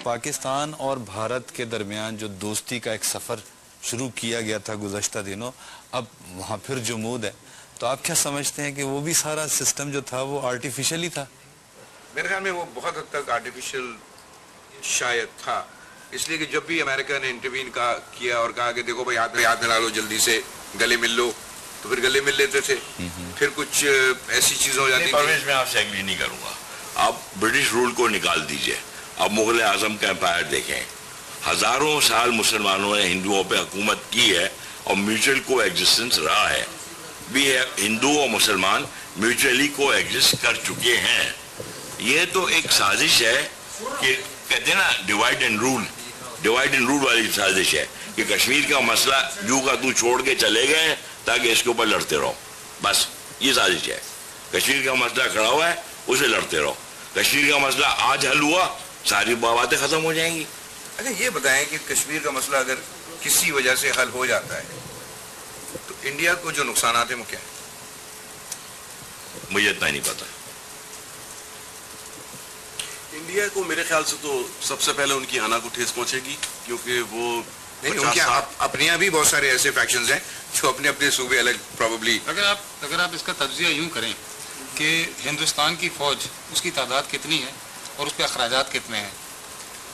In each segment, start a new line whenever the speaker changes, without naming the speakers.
پاکستان اور بھارت کے درمیان جو دوستی کا ایک سفر شروع کیا گیا تھا گزشتہ دنوں، اب وہاں پھر جمود ہے، تو آپ کیا سمجھتے ہیں کہ وہ بھی سارا سسٹم جو تھا وہ آرٹیفیشلی تھا؟
میرے خیال میں وہ بہت حد تک آرٹیفیشل شاید تھا، اس لیے کہ جب بھی امریکہ نے انٹروین کیا اور کہا کہ دیکھو بھائی ہاتھ ملا لو، جلدی سے گلے مل لو، تو پھر گلے مل لیتے تھے. پھر کچھ ایسی چیزیں ہو جاتی
پرویز میں آپ سے ایگری نہیں کروں گا. آپ برٹش رول کو نکال دیجئے، اب مغل اعظم کا امپائر دیکھیں، ہزاروں سال مسلمانوں نے ہندوؤں پہ حکومت کی ہے اور میوچل کو ایگزسٹنس رہا ہے بھی ہے. ہندو اور مسلمان میوچلی کو ایگزسٹ کر چکے ہیں. یہ تو ایک سازش ہے کہ کہتے ہیں نا ڈیوائڈ اینڈ رول والی سازش ہے کہ کشمیر کا مسئلہ یوں کا تو چھوڑ کے چلے گئے تاکہ اس کے اوپر لڑتے رہو. بس یہ سازش ہے. کشمیر کا مسئلہ کھڑا ہوا ہے، اسے لڑتے رہو. کشمیر کا مسئلہ آج حل ہوا، ساری باتیں ختم ہو جائیں گی.
اچھا یہ بتائیں کہ کشمیر کا مسئلہ اگر کسی وجہ سے حل ہو جاتا ہے تو انڈیا کو جو نقصانات ہیں وہ کیا ہیں؟
مجھے اتنا ہی نہیں پتا.
انڈیا کو میرے خیال سے تو سب سے پہلے ان کی آنا کو ٹھیس پہنچے گی، کیونکہ وہ
ان کے اپنے یہاں بھی بہت سارے ایسے فیکشنز ہیں جو اپنے اپنے صوبے الگ پروبیبلی.
اگر آپ اس کا تجزیہ یوں کریں کہ ہندوستان کی فوج اس کی تعداد کتنی ہے اور اس پہ اخراجات کتنے ہیں،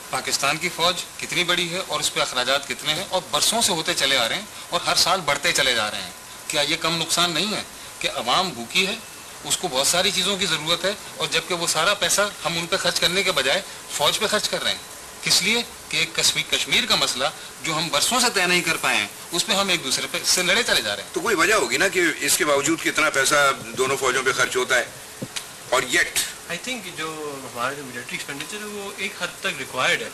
پاکستان کی فوج کتنی بڑی ہے اور اس پہ اخراجات کتنے ہیں، اور برسوں سے ہوتے چلے آ رہے ہیں اور ہر سال بڑھتے چلے جا رہے ہیں، کیا یہ کم نقصان نہیں ہے کہ عوام بھوکی ہے، اس کو بہت ساری چیزوں کی ضرورت ہے، اور جبکہ وہ سارا پیسہ ہم ان پہ خرچ کرنے کے بجائے فوج پہ خرچ کر رہے ہیں؟ کس لیے کہ ایک کشمیر کا مسئلہ جو ہم برسوں سے طے نہیں کر پائے ہیں اس پہ ہم ایک دوسرے پہ سے لڑے چلے جا رہے ہیں.
تو کوئی وجہ ہوگی نا کہ اس کے باوجود کتنا پیسہ دونوں فوجوں پہ خرچ ہوتا ہے اور یٹ
آئی تھنک جو ہمارا جو ملٹری ایکسپینڈیچر ہے وہ ایک حد تک ریکوائرڈ ہے.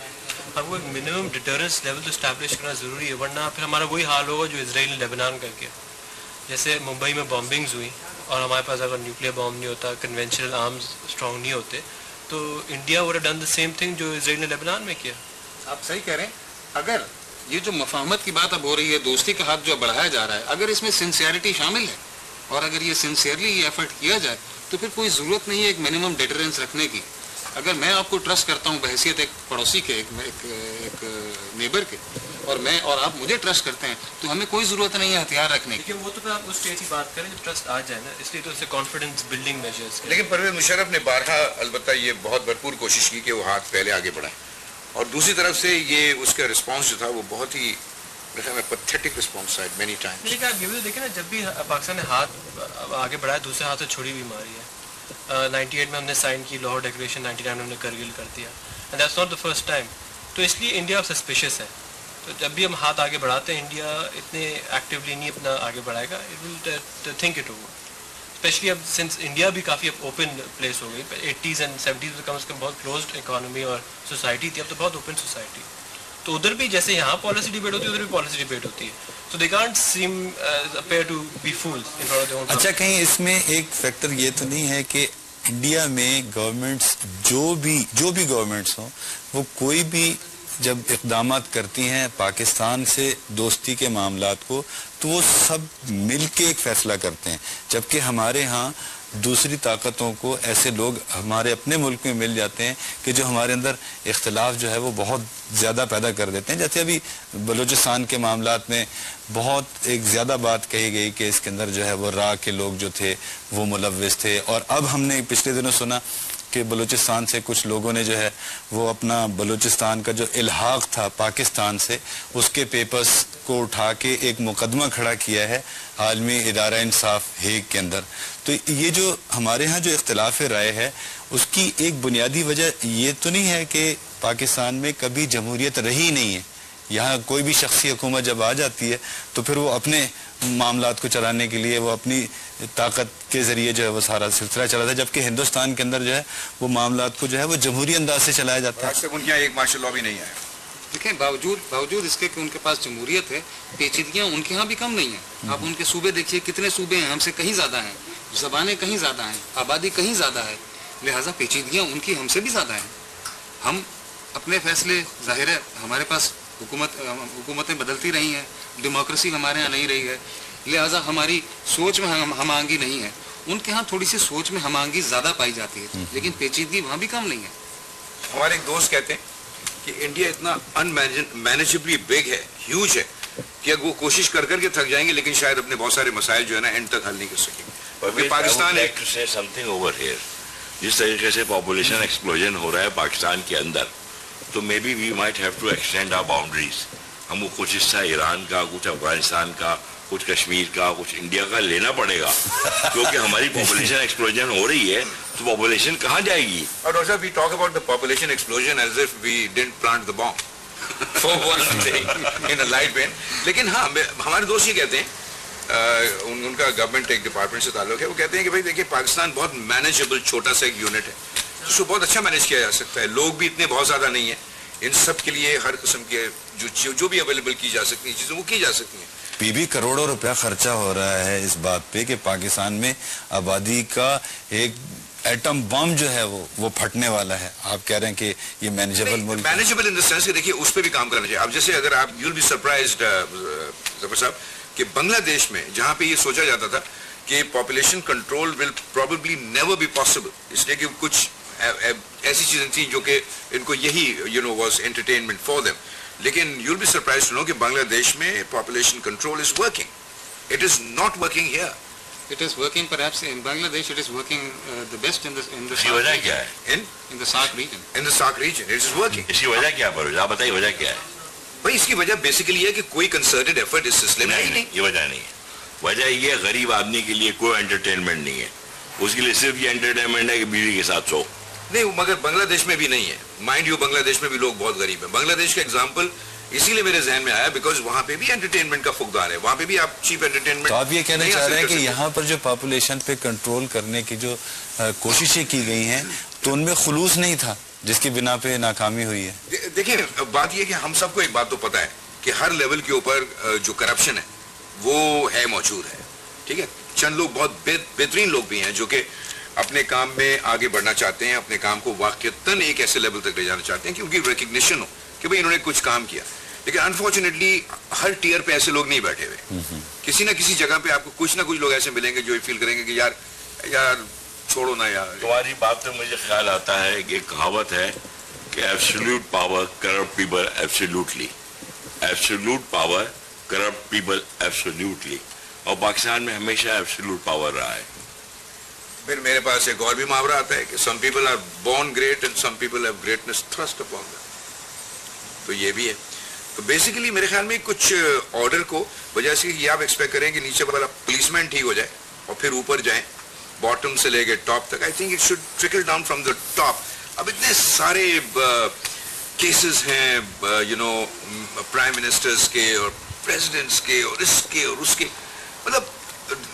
ہم کو ایک منیمم ڈیٹرنس لیول تو اسٹیبلش کرنا ضروری ہے، ورنہ پھر ہمارا وہی حال ہوگا جو اسرائیل نے لیبنان کر کے. جیسے ممبئی میں بامبنگز ہوئی اور ہمارے پاس اگر نیوکلیر بام نہیں ہوتا، کنونشنل آرمز اسٹرانگ نہیں ہوتے، تو India would have done the same thing جو اسرائیل نے لیبنان میں کیا.
آپ صحیح کہہ رہے ہیں. اگر یہ جو مفاہمت کی بات اب ہو رہی ہے، دوستی کا ہاتھ جو بڑھایا جا رہا ہے، اگر اس میں سنسیئرٹی شامل ہے اور اگر یہ سنسیئرلی یہ ایفرٹ کیا جائے تو پھر کوئی ضرورت نہیں ہے ایک منیمم ڈیٹرنس رکھنے کی. اگر میں آپ کو ٹرسٹ کرتا ہوں بحیثیت ایک پڑوسی کے، ایک نیبر کے، اور آپ مجھے ٹرسٹ کرتے ہیں، تو ہمیں کوئی ضرورت نہیں ہے ہتھیار رکھنے کی.
لیکن وہ تو پھر آپ اس اسٹیج کی بات کریں جب ٹرسٹ آ جائے نا، اس لیے تو اسے کانفیڈنس بلڈنگ میجرز.
لیکن پرویز مشرف نے بارہا البتہ یہ بہت بھرپور کوشش کی کہ وہ ہاتھ پہلے آگے بڑھائیں، اور دوسری طرف سے یہ اس کا رسپانس جو تھا وہ بہت ہی پیتھیٹک رسپانس ہے مینی ٹائمز.
لیکن آپ یہ بھی دیکھیں نا، جب بھی پاکستان نے ہاتھ آگے بڑھایا دوسرے ہاتھ سے چھڑی بھی ماری ہے. 98 میں ہم نے سائن کی لاہور ڈیکلیریشن، 99 میں ہم نے کرگل کر دیا، and that's not the first time. تو اس لیے انڈیا سسپیشیس ہے. تو جب بھی ہم ہاتھ آگے بڑھاتے ہیں انڈیا اتنے ایکٹیولی نہیں اپنا آگے بڑھائے گا. It will think it over, especially اب سنس انڈیا بھی کافی اب اوپن پلیس ہو گئی. 80s اینڈ 70s میں کم از کم بہت کلوزڈ اکانومی اور سوسائٹی تھی، اب تو بہت اوپن سوسائٹی. تو ادھر بھی جیسے یہاں پالیسی ڈیبیٹ ہوتی ہے ادھر بھی پالیسی ڈیبیٹ ہوتی ہے. So they can't seem appear to be fools in front of their own.
اچھا کہیں اس میں ایک فیکٹر یہ تو نہیں ہے کہ انڈیا میں گورنمنٹس جو بھی گورنمنٹس ہوں وہ کوئی بھی جب اقدامات کرتی ہیں پاکستان سے دوستی کے معاملات کو تو وہ سب مل کے ایک فیصلہ کرتے ہیں، جبکہ ہمارے ہاں دوسری طاقتوں کو ایسے لوگ ہمارے اپنے ملک میں مل جاتے ہیں کہ جو ہمارے اندر اختلاف جو ہے وہ بہت زیادہ پیدا کر دیتے ہیں. جیسے ابھی بلوچستان کے معاملات میں بہت ایک زیادہ بات کہی گئی کہ اس کے اندر جو ہے وہ را کے لوگ جو تھے وہ ملوث تھے، اور اب ہم نے پچھلے دنوں سنا کہ بلوچستان سے کچھ لوگوں نے جو ہے وہ اپنا بلوچستان کا جو الحاق تھا پاکستان سے اس کے پیپرز کو اٹھا کے ایک مقدمہ کھڑا کیا ہے عالمی ادارہ انصاف ہیگ کے اندر. تو یہ جو ہمارے ہاں جو اختلاف رائے ہے اس کی ایک بنیادی وجہ یہ تو نہیں ہے کہ پاکستان میں کبھی جمہوریت رہی نہیں ہے. یہاں کوئی بھی شخصی حکومت جب آ جاتی ہے تو پھر وہ اپنے معاملات کو چلانے کے لیے وہ اپنی طاقت کے ذریعے جو ہے وہ سارا سلسلہ چلاتا ہے، جبکہ ہندوستان کے اندر جو ہے وہ معاملات کو جو ہے وہ جمہوری انداز سے چلایا جاتا ہے.
آج تک ان کے یہاں ایک مارشل لاء بھی نہیں آیا.
دیکھیں باوجود اس کے کہ ان کے پاس جمہوریت ہے، پیچیدگیاں ان کے ہاں بھی کم نہیں ہیں. آپ ان کے صوبے دیکھیے کتنے صوبے ہیں، ہم سے کہیں زیادہ ہیں، زبانیں کہیں زیادہ ہیں، آبادی کہیں زیادہ ہے، لہٰذا پیچیدگیاں ان کی ہم سے بھی زیادہ ہیں. ہم اپنے فیصلے، ظاہر ہے ہمارے پاس حکومتیں بدلتی رہی ہیں، ڈیموکریسی ہمارے ہاں نہیں رہی ہے، لہٰذا ہماری سوچ میں ہم آہنگی نہیں ہے. ان کے ہاں تھوڑی سی سوچ میں ہم آہنگی زیادہ پائی جاتی ہے، لیکن پیچیدگی وہاں بھی کم نہیں ہے.
ہمارے ایک دوست کہتے ہیں کہ انڈیا اتنا انمینیجبلی بگ ہے, ہیوج ہے, کہ وہ کوشش کر کر کے تھک جائیں گے لیکن شاید اپنے بہت سارے مسائل جو ہے نا اینڈ تک حل نہیں کر سکیں گے. پاکستان
جس طریقے سے پاپولیشن ایکسپلوژن ہو رہا ہے پاکستان کے اندر, تو may be we might have to extend our boundaries. ہم کو کچھ حصہ ایران کا, کچھ افغانستان کا, کچھ کشمیر کا, کچھ انڈیا کا لینا پڑے گا, کیونکہ ہماری پاپولیشن ایکسپلوژن ہو رہی ہے تو پاپولیشن کہاں جائے گی.
اور ڈاکٹر صاحب, we talk about the population explosion as if we didn't plant the bomb for one day in a light vein. لیکن ہاں, ہمارے دوست یہ کہتے ہیں, ان کا گورنمنٹ ایک ڈپارٹمنٹ سے تعلق ہے, وہ کہتے ہیں کہ بھائی دیکھیے پاکستان بہت مینیجبل چھوٹا سا ایک یونٹ ہے, اس کو بہت اچھا مینیج کیا جا سکتا ہے, لوگ بھی اتنے بہت زیادہ نہیں ہیں, ان سب کے لیے ہر قسم کے جو بھی اویلیبل کی جا سکتی ہیں چیزیں وہ کی جا سکتی ہیں.
بھی کروڑوں روپیہ خرچہ ہو رہا ہے اس بات پہ کہ پاکستان میں آبادی کا ایک ایٹم بم جو ہے وہ پھٹنے والا ہے. آپ کہہ رہے ہیں کہ یہ مینیجبل ملک,
مینیجبل ان دا سینس کہ دیکھیے اس پہ بھی کام کرنا چاہیے. اب جیسے اگر آپ یو ول بی سرپرائزڈ ظفر صاحب کہ بنگلہ دیش میں جہاں پہ یہ سوچا جاتا تھا کہ population control will probably never be possible, اس لیے کہ کچھ ایسی چیزیں تھیں جو کہ ان کو یہی واز انٹرٹینمنٹ فار دیم, لیکن you will be surprised to know کہ بنگلہ دیش میں population control is working. It is not working here.
It is working perhaps in Bangladesh. It is working the best in the
اس کی وجہ کیا ہے؟
in the SAARC region.
In the SAARC region, it is working.
اس کی وجہ کیا ہے؟ آپ بتائیے وجہ کیا ہے؟
بھائی اس کی وجہ بیسیکلی یہ ہے کہ کوئی کنسرٹڈ ایفرٹ اس سلسلے میں نہیں.
یہ وجہ نہیں ہے. وجہ یہ غریب آدمی کے لیے کوئی انٹرٹینمنٹ نہیں ہے, اس کے لیے صرف یہ انٹرٹینمنٹ ہے کہ بیوی کے ساتھ سو.
نہیں, مگر بنگلہ دیش میں بھی نہیں ہے. مائنڈ یو, بنگلہ دیش میں بھی لوگ بہت غریب ہیں. بنگلہ دیش کا ایگزامپل اسی لیے میرے ذہن میں آیا بیکاز وہاں پہ بھی انٹرٹینمنٹ کا فقدان ہے, وہاں پہ بھی آپ چیپ انٹرٹینمنٹ.
تو آپ یہ کہنا چاہ رہے ہیں کہ یہاں پر جو پاپولیشن پہ کنٹرول کرنے کی جو کوششیں کی گئی ہیں تو ان میں خلوص نہیں تھا جس کی بنا پہ ناکامی ہوئی ہے.
دیکھیں بات یہ کہ ہم سب کو ایک بات تو پتہ ہے کہ ہر لیول کے اوپر جو کرپشن ہے وہ ہے, موجود ہے. ٹھیک ہے, چند لوگ بہت بہترین لوگ بھی ہیں جو کہ اپنے کام میں آگے بڑھنا چاہتے ہیں, اپنے کام کو واقعتاً ایک ایسے لیول تک لے جانا چاہتے ہیں کہ ان کی ریکگنیشن ہو کہ بھئی انہوں نے کچھ کام کیا. لیکن انفارچونیٹلی ہر ٹیئر پہ ایسے لوگ نہیں بیٹھے ہوئے. کسی نہ کسی جگہ پہ آپ کو کچھ نہ کچھ لوگ ایسے ملیں گے جو فیل کریں گے کہ یار چھوڑو نا یار.
تمہاری بات سے مجھے خیال آتا ہے کہ ایک کہاوت ہے کہ absolute power corrupt people absolutely, absolute power corrupt people absolutely, اور پاکستان میں ہمیشہ ایبسولوٹ پاور رہا ہے.
پھر میرے پاس ایک اور بھی محاورہ آتا ہے کہ some people are born great and some people have greatness thrust upon them. تو یہ بھی ہے. تو بیسیکلی میرے خیال میں کچھ آرڈر کو وجہ سے یہ آپ ایکسپیکٹ کریں کہ نیچے والا پولیسمین ٹھیک ہو جائے اور پھر اوپر جائیں باٹم سے لے کے ٹاپ تک. I think it should trickle down from the top. اب اتنے سارے کیسز ہیں پرائم منسٹرز کے اور پریزیڈنٹس کے اور اس کے اور اس کے, مطلب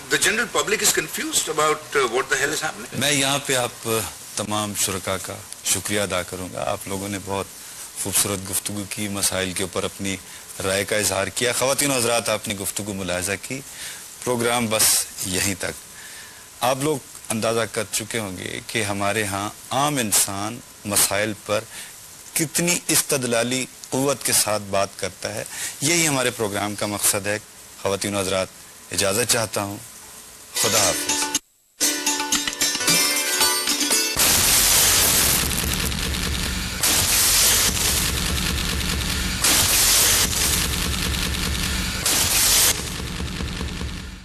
the general public is confused about what the hell is happening.
میں یہاں پہ آپ تمام شرکاء کا شکریہ ادا کروں گا. آپ لوگوں نے بہت خوبصورت گفتگو کی, مسائل کے اوپر اپنی رائے کا اظہار کیا. خواتین و حضرات, آپ نے گفتگو ملاحظہ کی. پروگرام بس یہیں تک. آپ لوگ اندازہ کر چکے ہوں گے کہ ہمارے ہاں عام انسان مسائل پر کتنی استدلالی قوت کے ساتھ بات کرتا ہے. یہی ہمارے پروگرام کا مقصد ہے. خواتین و حضرات, اجازت چاہتا ہوں. خدا حافظ.